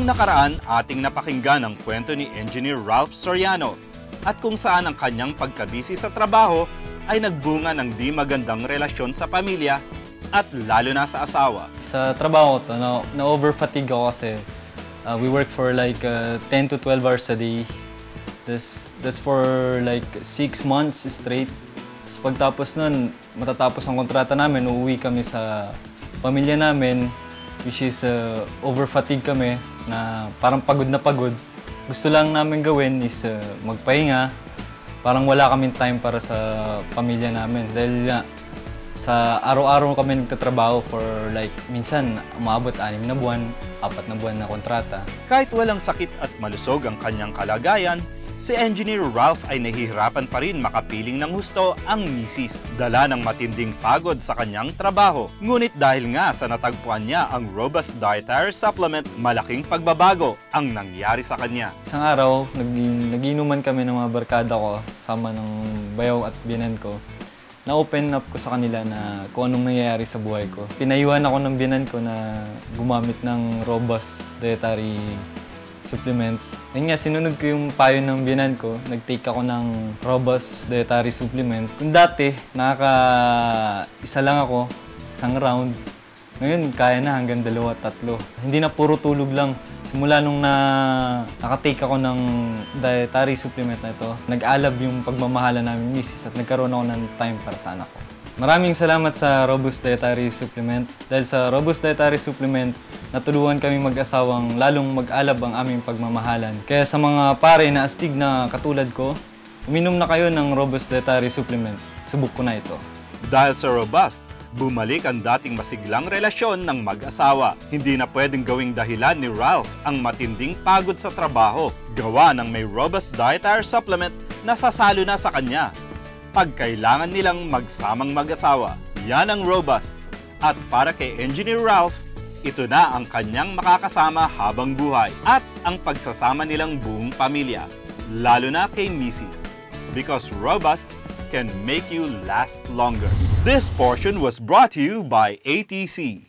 nakaraan, ating napakinggan ang kwento ni Engineer Ralph Soriano at kung saan ang kanyang pagkabisi sa trabaho ay nagbunga ng di magandang relasyon sa pamilya at lalo na sa asawa. Sa trabaho ko to, na-overfatigue ako kasi we work for like 10 to 12 hours a day. That's for like 6 months straight. So pagtapos nun, matatapos ang kontrata namin, uuwi kami sa pamilya namin, which is overfatigue kami, na parang pagod na pagod. Gusto lang namin gawin is magpahinga. Parang wala kaming time para sa pamilya namin. Dahil sa araw-araw kami nagtatrabaho for like minsan umabot 6 na buwan, 4 na buwan na kontrata. Kahit walang sakit at malusog ang kanyang kalagayan, si Engineer Ralph ay nahihirapan pa rin makapiling ng husto ang misis. Dala ng matinding pagod sa kanyang trabaho. Ngunit dahil nga sa natagpuan niya ang Robust Dietary Supplement, malaking pagbabago ang nangyari sa kanya. Isang araw, nagiinuman kami ng mga barkada ko, sama ng bayaw at binan ko. Na-open up ko sa kanila na kung anong nangyayari sa buhay ko. Pinayuhan ako ng binan ko na gumamit ng Robust Dietary Supplement. Ayun nga, sinunod ko yung payo ng binan ko. Nag-take ako ng Robust Dietary Supplement. Kung dati, isa lang ako, isang round. Ngayon, kaya na hanggang 2, 3. Hindi na puro tulog lang. Simula nung nakatake ako ng dietary supplement na ito, nag-alab yung pagmamahala namin misis at nagkaroon ako ng time para sa anak ko. Maraming salamat sa Robust Dietary Supplement. Dahil sa Robust Dietary Supplement, natulungan kami mag-asawang lalong mag-alab ang aming pagmamahalan. Kaya sa mga pare na astig na katulad ko, uminom na kayo ng Robust Dietary Supplement. Subok ko na ito. Dahil sa Robust, bumalik ang dating masiglang relasyon ng mag-asawa. Hindi na pwedeng gawing dahilan ni Ralph ang matinding pagod sa trabaho. Gawa ng may Robust Dietary Supplement na sasalo na sa kanya pag kailangan nilang magsamang mag-asawa. Yan ang Robust. At para kay Engineer Ralph, ito na ang kanyang makakasama habang buhay at ang pagsasama nilang buong pamilya, lalo na kay Mrs. Because Robust can make you last longer. This portion was brought to you by ATC.